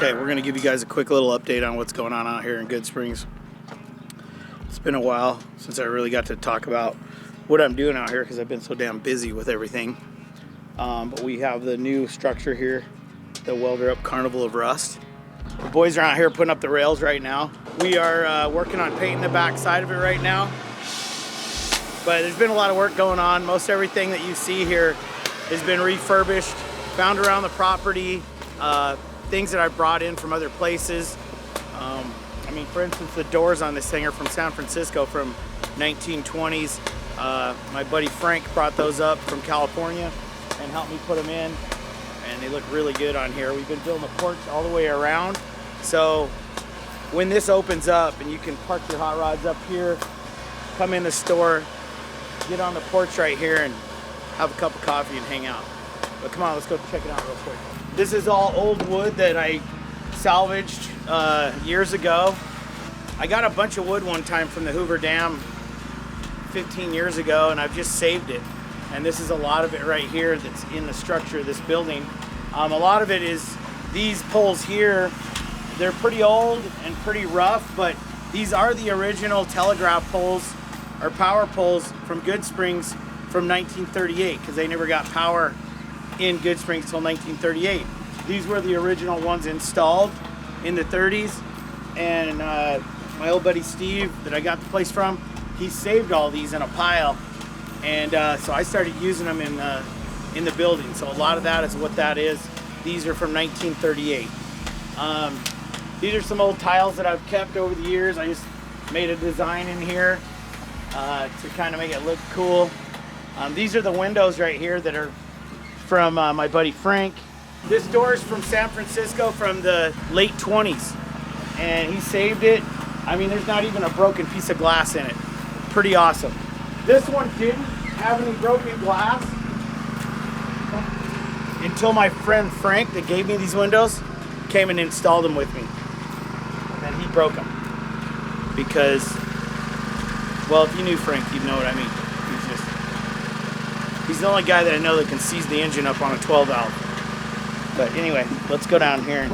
Okay, we're going to give you guys a quick little update on what's going on out here in Goodsprings. It's been a while since I really got to talk about what I'm doing out here because I've been so damn busy with everything. But we have the new structure here, the WelderUp Carnival of Rust. The boys are out here putting up the rails right now. We are working on painting the back side of it right now. But there's been a lot of work going on. Most everything that you see here has been refurbished, found around the property, things that I brought in from other places. I mean, for instance, the doors on this thing are from San Francisco from 1920s. My buddy Frank brought those up from California and helped me put them in, and they look really good on here. We've been building a porch all the way around, so when this opens up and you can park your hot rods up here, come in the store, get on the porch right here and have a cup of coffee and hang out. But come on, let's go check it out real quick. This is all old wood that I salvaged years ago. I got a bunch of wood one time from the Hoover Dam 15 years ago, and I've just saved it. And this is a lot of it right here that's in the structure of this building. A lot of it is these poles here. They're pretty old and pretty rough, but these are the original telegraph poles or power poles from Goodsprings from 1938, because they never got power in Goodsprings till 1938. These were the original ones installed in the 30s, and my old buddy Steve that I got the place from, he saved all these in a pile, and so I started using them in the building. So a lot of that is what that is. These are from 1938. These are some old tiles that I've kept over the years. I just made a design in here to kind of make it look cool. These are the windows right here that are from my buddy Frank. This door is from San Francisco from the late 20s, and he saved it. I mean, there's not even a broken piece of glass in it. Pretty awesome. This one didn't have any broken glass until my friend Frank that gave me these windows came and installed them with me. And then he broke them because, well, if you knew Frank, you'd know what I mean. He's the only guy that I know that can seize the engine up on a 12 valve. But anyway, let's go down here.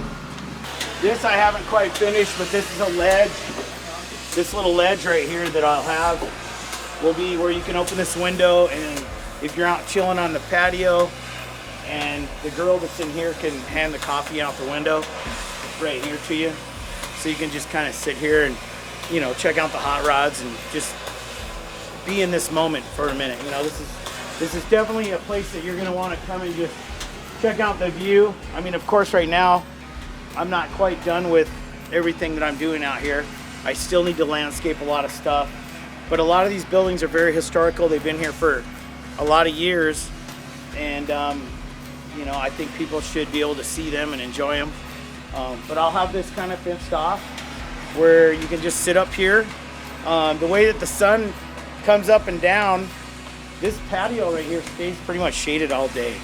This I haven't quite finished, but this is a ledge. This little ledge right here that I'll have will be where you can open this window, and if you're out chilling on the patio, and the girl that's in here can hand the coffee out the window right here to you. So you can just kind of sit here and, you know, check out the hot rods and just be in this moment for a minute. You know, this is definitely a place that you're going to want to come and just check out the view. I mean, of course, right now, I'm not quite done with everything that I'm doing out here. I still need to landscape a lot of stuff. But a lot of these buildings are very historical. They've been here for a lot of years. And, you know, I think people should be able to see them and enjoy them. But I'll have this kind of fenced off where you can just sit up here. The way that the sun comes up and down, this patio right here stays pretty much shaded all day.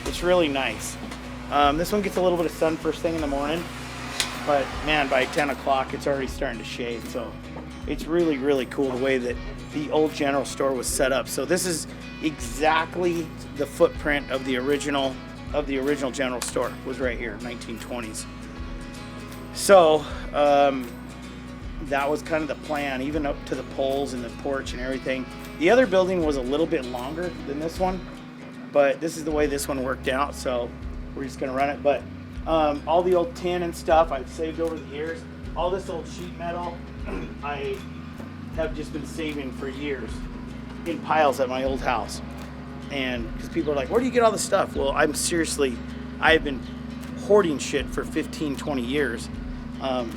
It's really nice. This one gets a little bit of sun first thing in the morning, but man, by 10 o'clock it's already starting to shade. So it's really, really cool the way that the old general store was set up. So this is exactly the footprint of the original general store. Was right here, 1920s. So that was kind of the plan, even up to the poles and the porch and everything. The other building was a little bit longer than this one, but this is the way this one worked out, so we're just gonna run it. But all the old tin and stuff I've saved over the years. All this old sheet metal I have just been saving for years in piles at my old house. And because people are like, where do you get all this stuff? Well, I've been hoarding shit for 15, 20 years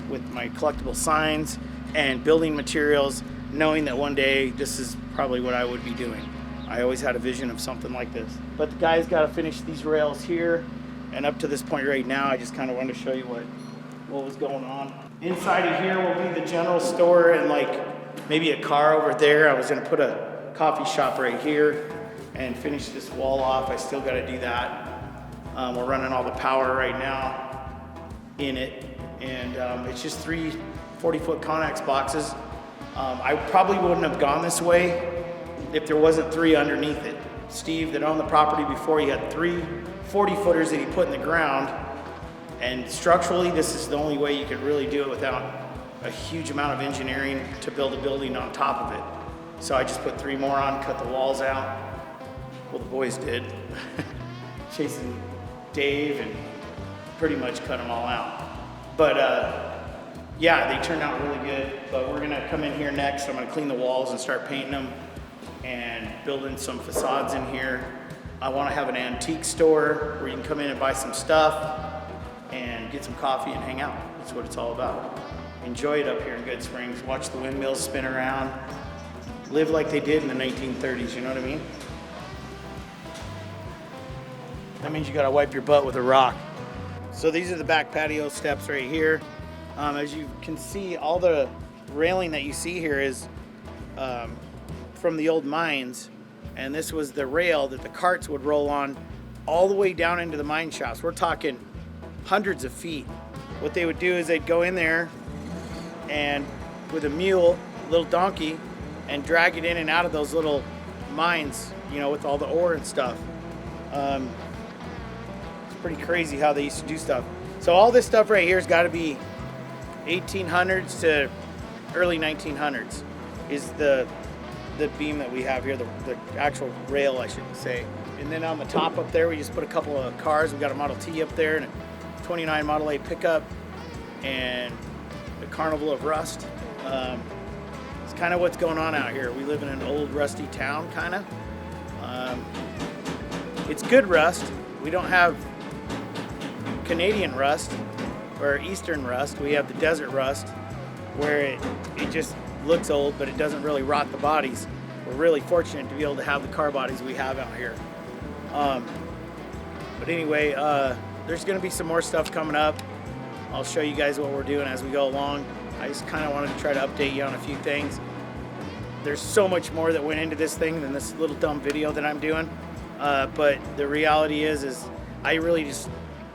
with my collectible signs and building materials, knowing that one day this is probably what I would be doing. I always had a vision of something like this. But the guys got to finish these rails here, and up to this point right now, I just kind of wanted to show you what was going on. Inside of here will be the general store and like maybe a car over there. I was going to put a coffee shop right here and finish this wall off. I still got to do that. We're running all the power right now in it, and it's just 3 40-foot Connex boxes. I probably wouldn't have gone this way if there wasn't 3 underneath it. Steve that owned the property before, he had 3 40-footers that he put in the ground, And structurally, this is the only way you could really do it without a huge amount of engineering to build a building on top of it. So I just put 3 more on, cut the walls out. Well, the boys did. Chasing Dave and pretty much cut them all out. But yeah, they turned out really good. But we're gonna come in here next. I'm gonna clean the walls and start painting them and building some facades in here. I wanna have an antique store where you can come in and buy some stuff and get some coffee and hang out. That's what it's all about. Enjoy it up here in Goodsprings. Watch the windmills spin around. Live like they did in the 1930s, you know what I mean? That means you gotta wipe your butt with a rock. So these are the back patio steps right here. As you can see, all the railing that you see here is from the old mines. And this was the rail that the carts would roll on all the way down into the mine shafts. We're talking hundreds of feet. What they would do is they'd go in there and with a mule, a little donkey, and drag it in and out of those little mines, you know, with all the ore and stuff. It's pretty crazy how they used to do stuff. So all this stuff right here has got to be 1800s to early 1900s is the beam that we have here, the actual rail, I should say. And then on the top up there, we just put a couple of cars. We got a Model T up there and a 29 Model A pickup and the Carnival of Rust. It's kind of what's going on out here. We live in an old rusty town, kind of. It's good rust. We don't have Canadian rust or Eastern rust. We have the desert rust where it just looks old, but it doesn't really rot the bodies. We're really fortunate to be able to have the car bodies we have out here. But anyway, there's gonna be some more stuff coming up. I'll show you guys what we're doing as we go along. I just kind of wanted to try to update you on a few things. There's so much more that went into this thing than this little dumb video that I'm doing. But the reality is I really just,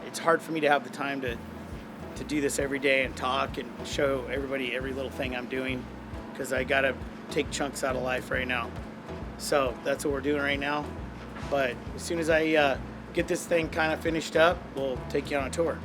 it's hard for me to have the time to do this every day and talk and show everybody every little thing I'm doing because I gotta take chunks out of life right now. So that's what we're doing right now. But as soon as I get this thing kind of finished up, we'll take you on a tour.